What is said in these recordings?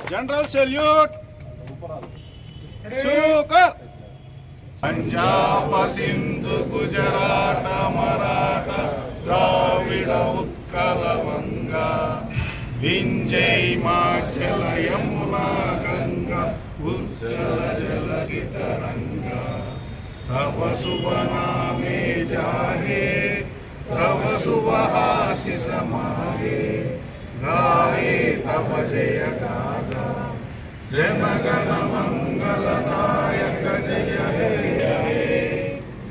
General salute शुरू कर। पंजाब सिंधु गुजरात मराठा द्राविड उत्कल गंगा विंध्य हिमाचल यमुना गंगा उच्चल जलधि तरंगा तव शुभ नामे जाहे तव शुभ आशीष माहे गाये तव जय गाथा जनगण मंगलदायक जय हे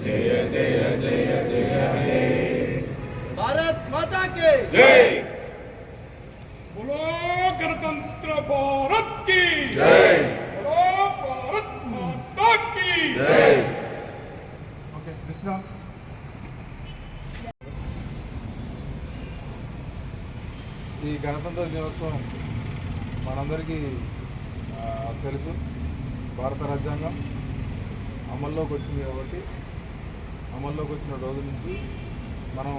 जय जय जय जय हे। भारत माता के जय। बोलो गणतंत्र भारत की जय। बोलो भारत माता की जय। ओके विश्राम। ఈ గణతంత్ర దినోత్సవం మనందరికీ తెలుసు. భారత రాజ్యాంగం అమల్లోకి వచ్చింది కాబట్టి అమల్లోకి వచ్చిన రోజు నుంచి మనం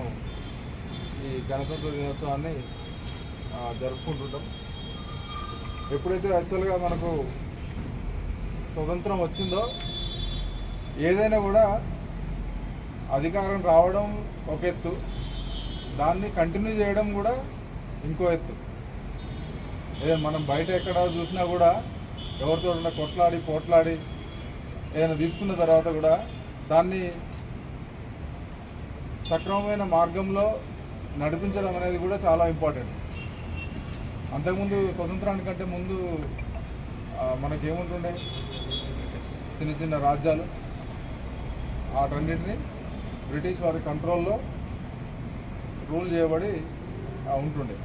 ఈ గణతంత్ర దినోత్సవాన్ని జరుపుకుంటుంటాం. ఎప్పుడైతే యాక్చువల్గా మనకు స్వతంత్రం వచ్చిందో ఏదైనా కూడా అధికారం రావడం ఒక ఎత్తు, దాన్ని కంటిన్యూ చేయడం కూడా ఇంకో ఎత్తు. ఏదైనా మనం బయట ఎక్కడ చూసినా కూడా ఎవరితో కొట్లాడి పోట్లాడి ఏదైనా తీసుకున్న తర్వాత కూడా దాన్ని సక్రమమైన మార్గంలో నడిపించడం అనేది కూడా చాలా ఇంపార్టెంట్. అంతకుముందు స్వతంత్రానికంటే ముందు మనకేముంటుండే చిన్న చిన్న రాజ్యాలు, వాటన్నిటిని బ్రిటిష్ వారి కంట్రోల్లో రూల్ చేయబడి ఉంటుండే.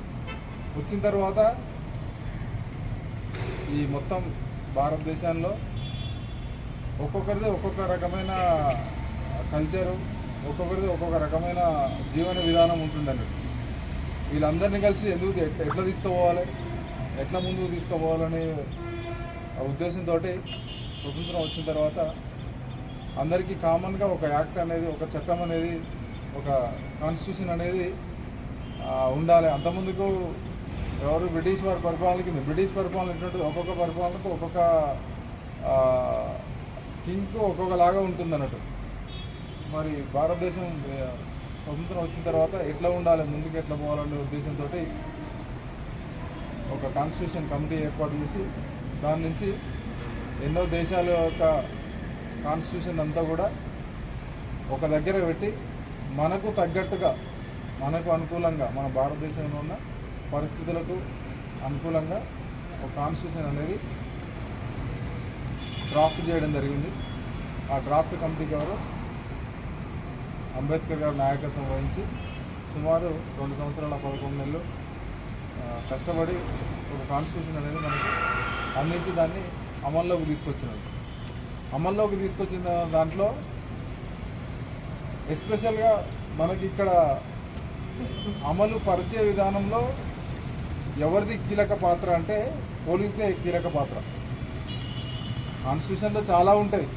వచ్చిన తర్వాత ఈ మొత్తం భారతదేశంలో ఒక్కొక్కరిది ఒక్కొక్క రకమైన కల్చరు, ఒక్కొక్కరిది ఒక్కొక్క రకమైన జీవన విధానం ఉంటుందండి. వీళ్ళందరినీ కలిసి ఎందుకు ఎట్లా తీసుకుపోవాలి, ఎట్లా ముందుకు తీసుకుపోవాలనే ఉద్దేశంతో స్వతంత్రం వచ్చిన తర్వాత అందరికీ కామన్గా ఒక యాక్ట్ అనేది, ఒక చట్టం అనేది, ఒక కాన్స్టిట్యూషన్ అనేది ఉండాలి. అంతకుముందుకు ఎవరు బ్రిటిష్ వారి పరిపాలన కింద, బ్రిటిష్ పరిపాలన ఏంటంటే ఒక్కొక్క పరిపాలనకు ఒక్కొక్క కింగ్కు ఒక్కొక్కలాగా ఉంటుంది అన్నట్టు. మరి భారతదేశం స్వతంత్రం వచ్చిన తర్వాత ఎట్లా ఉండాలి, ముందుకు ఎట్లా పోవాలనే ఉద్దేశంతో ఒక కాన్స్టిట్యూషన్ కమిటీ ఏర్పాటు చేసి దాని నుంచి ఎన్నో దేశాల యొక్క కాన్స్టిట్యూషన్ అంతా కూడా ఒక దగ్గర పెట్టి మనకు తగ్గట్టుగా, మనకు అనుకూలంగా, మన భారతదేశంలో ఉన్న పరిస్థితులకు అనుకూలంగా ఒక కాన్స్టిట్యూషన్ అనేది డ్రాఫ్ట్ చేయడం జరిగింది. ఆ డ్రాఫ్ట్ కమిటీకి ఎవరు అంబేద్కర్ గారు నాయకత్వం వహించి సుమారు 2 సంవత్సరాల 11 నెలలు కష్టపడి ఒక కాన్స్టిట్యూషన్ అనేది మనకి అందించి దాన్ని అమల్లోకి తీసుకొచ్చినారు. అమల్లోకి తీసుకొచ్చిన దాంట్లో ఎస్పెషల్గా మనకి ఇక్కడ అమలు పరిచే విధానంలో ఎవరిది కీలక పాత్ర అంటే పోలీసుదే కీలక పాత్ర. కాన్స్టిట్యూషన్లో చాలా ఉంటాయి,